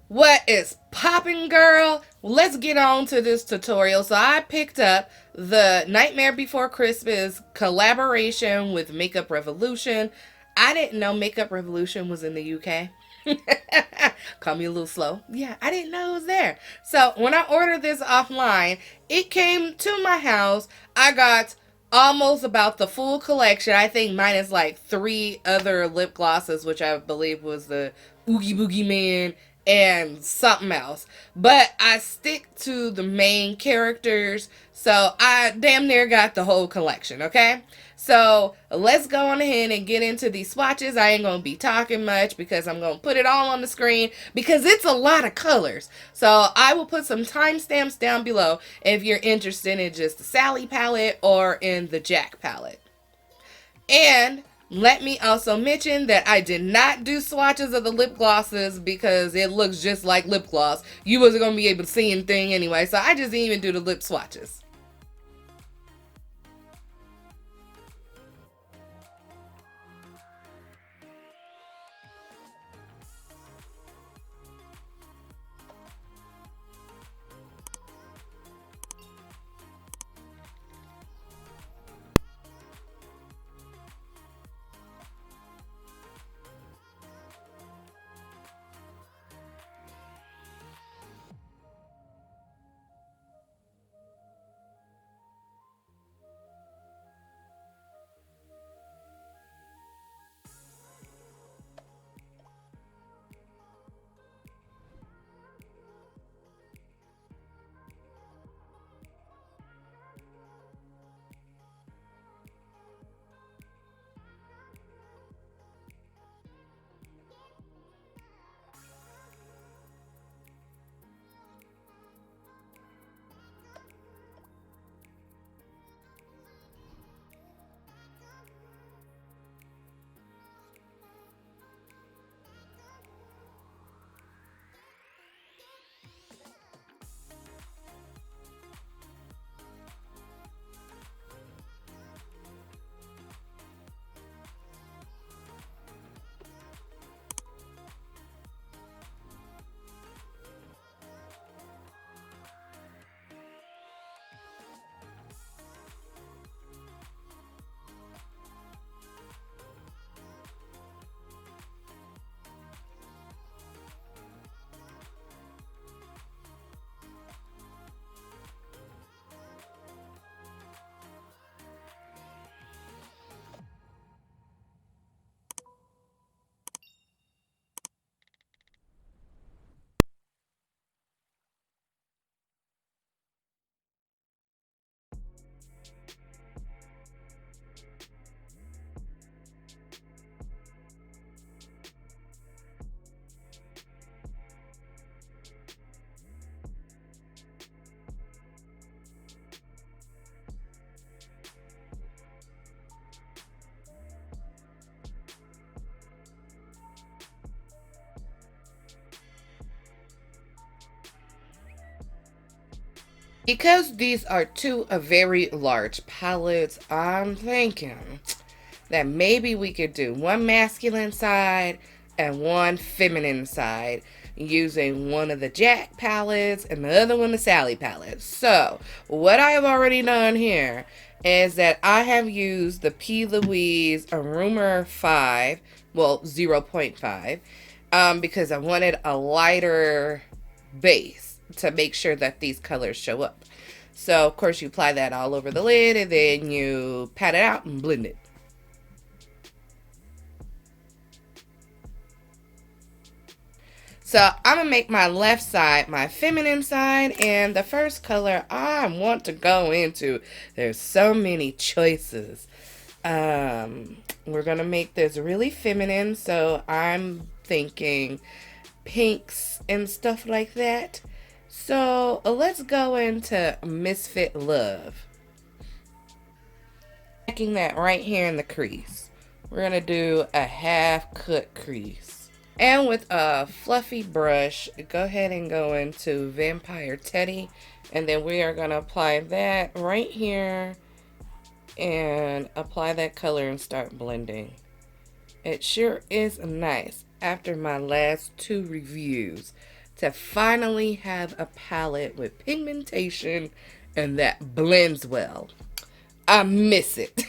What is popping, girl? Let's get on to this tutorial. So I picked up the Nightmare Before Christmas collaboration with Makeup Revolution. I didn't know Makeup Revolution was in the UK. Call me a little slow. Yeah, I didn't know it was there. So when I ordered this offline, it came to my house. I got almost about the full collection. I think minus like three other lip glosses, which I believe was the Oogie Boogie Man and something else. But I stick to the main characters, so I damn near got the whole collection, okay? So let's go on ahead and get into these swatches. I ain't gonna be talking much because I'm gonna put it all on the screen because it's a lot of colors. So I will put some timestamps down below if you're interested in just the Sally palette or in the Jack palette. And let me also mention that I did not do swatches of the lip glosses because it looks just like lip gloss. You wasn't going to be able to see anything anyway, so I just didn't even do the lip swatches. Because these are two very large palettes, I'm thinking that maybe we could do one masculine side and one feminine side using one of the Jack palettes and the other one the Sally palette. So, what I have already done here is that I have used the P. Louise Rumor 5, well, zero point 0.5, because I wanted a lighter base to make sure that these colors show up. So, of course, you apply that all over the lid and then you pat it out and blend it. So I'm gonna make my left side my feminine side, and the first color I want to go into, there's so many choices. We're gonna make this really feminine, so I'm thinking pinks and stuff like that. So let's go into Misfit Love. Making that right here in the crease. We're gonna do a half cut crease. And with a fluffy brush, go ahead and go into Vampire Teddy. And then we are going to apply that right here and apply that color and start blending. It sure is nice after my last two reviews to finally have a palette with pigmentation and that blends well. I miss it.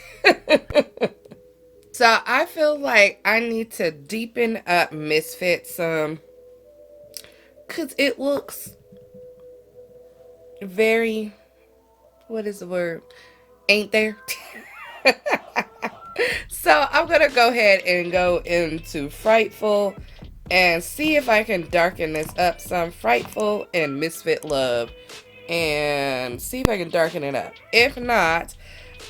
So I feel like I need to deepen up Misfit some, because it looks very, what is the word? Ain't there? So I'm going to go ahead and go into Frightful and see if I can darken this up some. Frightful and Misfit Love, and see if I can darken it up. If not,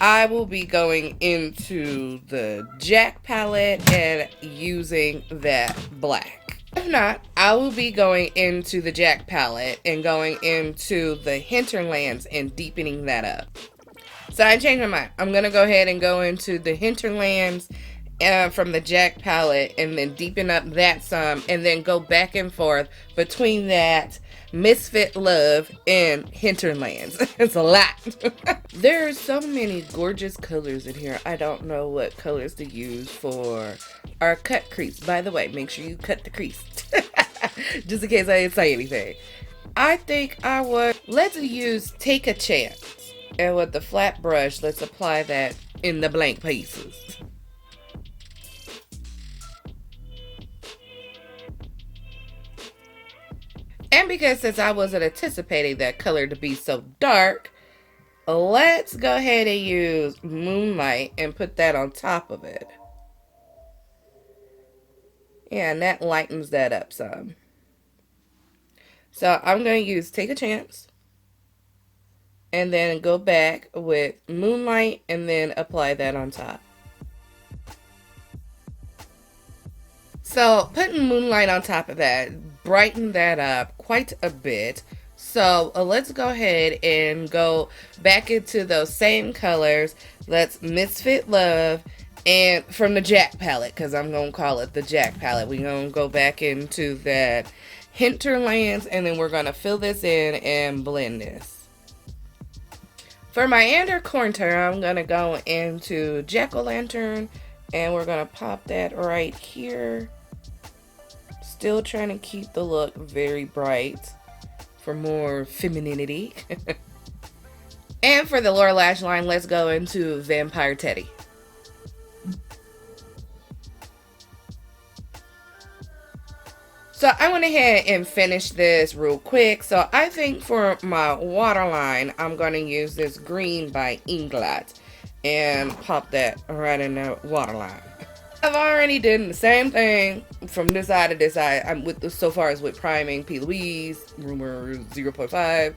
I will be going into the Jack palette and using that black. If not, I will be going into the Jack palette and going into the Hinterlands and deepening that up. So I changed my mind. I'm going to go ahead and go into the Hinterlands from the Jack palette and then deepen up that some, and then go back and forth between that Misfit Love and Hinterlands. It's a lot. There are so many gorgeous colors in here. I don't know what colors to use for our cut crease. By the way, make sure you cut the crease. Just in case I didn't say anything. I think I would, let's use Take a Chance. And with the flat brush, let's apply that in the blank pieces. And because since I wasn't anticipating that color to be so dark, let's go ahead and use Moonlight and put that on top of it. Yeah, and that lightens that up some. So I'm going to use Take a Chance. And then go back with Moonlight and then apply that on top. So putting Moonlight on top of that, brighten that up quite a bit. So let's go ahead and go back into those same colors. Let's Misfit Love and from the Jack palette, because I'm going to call it the Jack palette. We're going to go back into that Hinterlands and then we're going to fill this in and blend this. For my inner corner, I'm going to go into Jack-o'-lantern and we're going to pop that right here. Still trying to keep the look very bright for more femininity. And for the lower lash line, let's go into Vampire Teddy. So I went ahead and finished this real quick. So I think for my waterline, I'm going to use this green by Inglot and pop that right in the waterline. I've already done the same thing from this side to this side. I'm with so far as with priming P. Louise, rumor 0.5.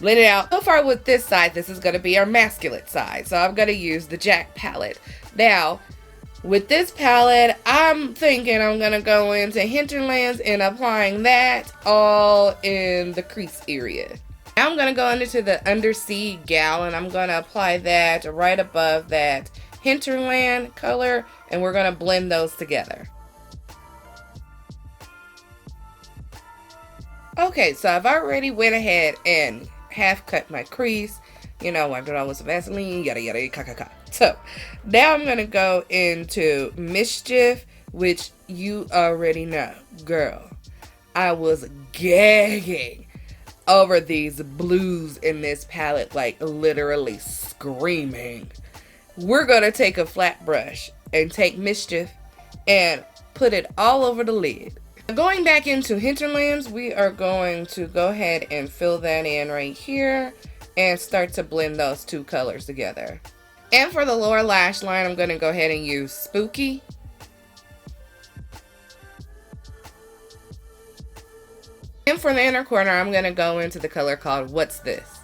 Blend it out. So far with this side, this is going to be our masculine side. So I'm going to use the Jack palette. Now, with this palette, I'm thinking I'm going to go into Hinterlands and applying that all in the crease area. Now I'm going to go into the Undersea Gal and I'm going to apply that right above that Hinterland color and we're going to blend those together. Okay, so I've already went ahead and half cut my crease. You know, wiped it all with some Vaseline, yada yada, ka. So, now I'm going to go into Mischief, which you already know. Girl, I was gagging over these blues in this palette, like literally screaming. We're going to take a flat brush and take Mischief and put it all over the lid. Going back into Hinterlands, we are going to go ahead and fill that in right here and start to blend those two colors together. And for the lower lash line, I'm going to go ahead and use Spooky. And for the inner corner, I'm going to go into the color called What's This?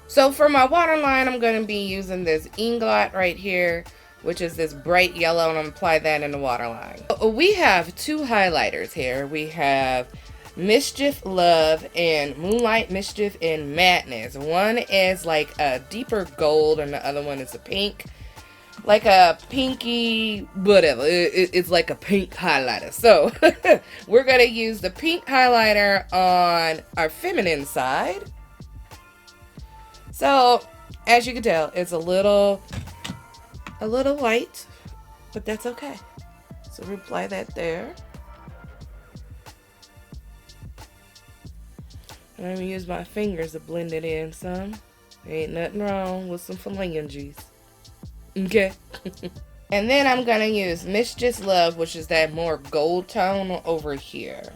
So for my waterline, I'm going to be using this Inglot right here, which is this bright yellow, and I'm going to apply that in the waterline. We have two highlighters here. We have Mischief Love and Moonlight, Mischief and Madness. One is like a deeper gold and the other one is a pink. Like a pinky, whatever. It's like a pink highlighter. So we're going to use the pink highlighter on our feminine side. So as you can tell, it's a little white, but that's okay. So we apply that there. And I'm gonna use my fingers to blend it in some. Ain't nothing wrong with some phalanges. Okay. And then I'm gonna use Mischief Love, which is that more gold tone over here.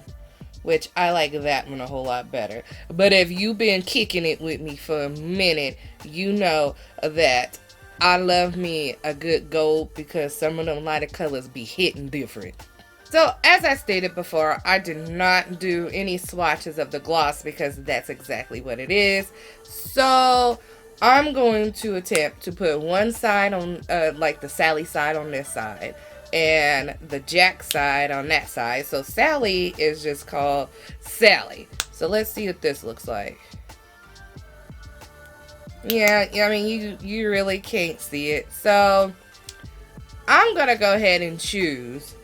Which I like that one a whole lot better. But if you've been kicking it with me for a minute, you know that I love me a good gold because some of them lighter colors be hitting different. So as I stated before, I did not do any swatches of the gloss because that's exactly what it is. So I'm going to attempt to put one side on like the Sally side on this side and the Jack side on that side. So Sally is just called Sally. So let's see what this looks like. Yeah, I mean, you really can't see it. So I'm gonna go ahead and choose.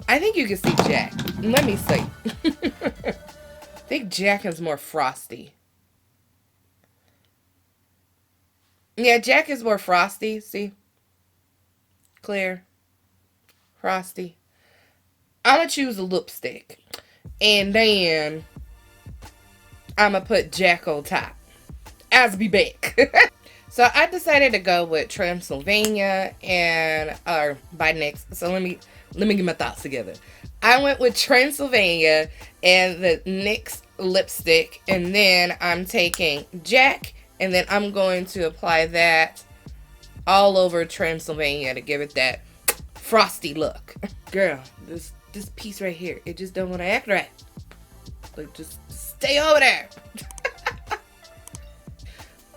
I think you can see Jack. Let me see. I think Jack is more frosty. Yeah, Jack is more frosty. See? Clear. Frosty. I'm going to choose a lipstick. And then I'm going to put Jack on top. As be back. So I decided to go with Transylvania and by NYX. So let me get my thoughts together. I went with Transylvania and the NYX lipstick, and then I'm taking Jack, and then I'm going to apply that all over Transylvania to give it that frosty look. Girl, this piece right here, it just don't want to act right. Like, just stay over there.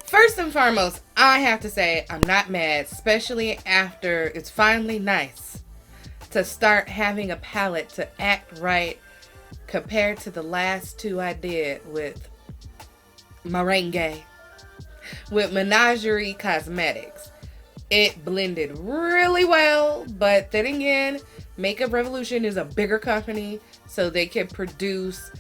First and foremost, I have to say I'm not mad, especially after it's finally nice to start having a palette to act right compared to the last two I did with Merengue, with Menagerie Cosmetics. It blended really well, but then again, Makeup Revolution is a bigger company, so they can produce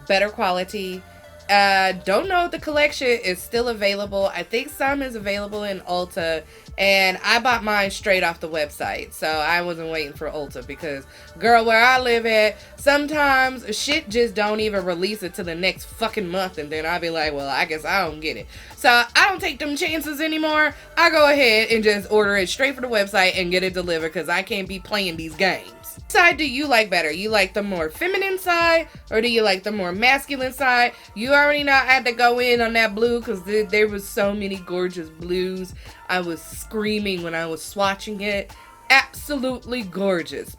better quality. Don't know if the collection is still available. I think some is available in Ulta, and I bought mine straight off the website, so I wasn't waiting for Ulta because, girl, where I live at, sometimes shit just don't even release it till the next fucking month, and then I'll be like, well, I guess I don't get it. So I don't take them chances anymore. I go ahead and just order it straight from the website and get it delivered because I can't be playing these games. Which side do you like better? You like the more feminine side, or do you like the more masculine side? You already know I had to go in on that blue because there was so many gorgeous blues. I was screaming when I was swatching it. Absolutely gorgeous.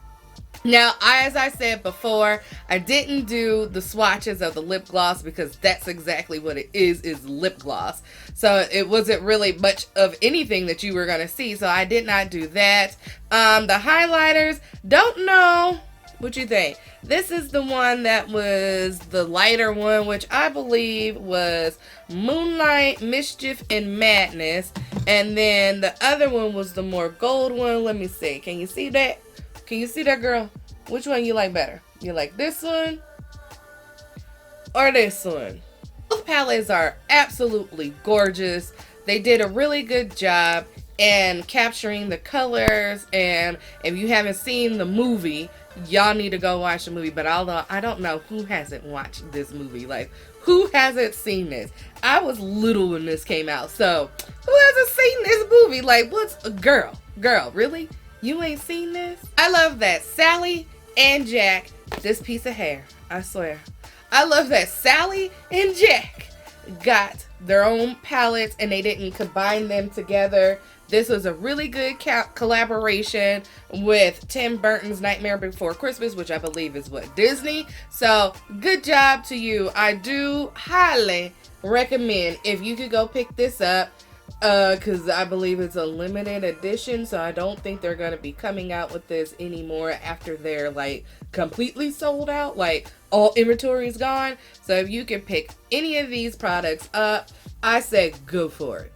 Now, as I said before, I didn't do the swatches of the lip gloss because that's exactly what it is lip gloss. So it wasn't really much of anything that you were going to see, so I did not do that. The highlighters, don't know what you think. This is the one that was the lighter one, which I believe was Moonlight, Mischief, and Madness. And then the other one was the more gold one. Let me see. Can you see that? Can you see that, girl? Which one you like better? You like this one or this one? Both palettes are absolutely gorgeous. They did a really good job in capturing the colors. And if you haven't seen the movie, y'all need to go watch the movie. But although I don't know who hasn't watched this movie. Like, who hasn't seen this? I was little when this came out. So, who hasn't seen this movie? Like, what's a girl, really? You ain't seen this? I love that Sally and Jack, this piece of hair, I swear. I love that Sally and Jack got their own palettes and they didn't combine them together. This was a really good collaboration with Tim Burton's Nightmare Before Christmas, which I believe is what, Disney? So, good job to you. I do highly recommend if you could go pick this up. Because I believe it's a limited edition, so I don't think they're going to be coming out with this anymore after they're, like, completely sold out. Like, all inventory is gone. So if you can pick any of these products up, I say go for it.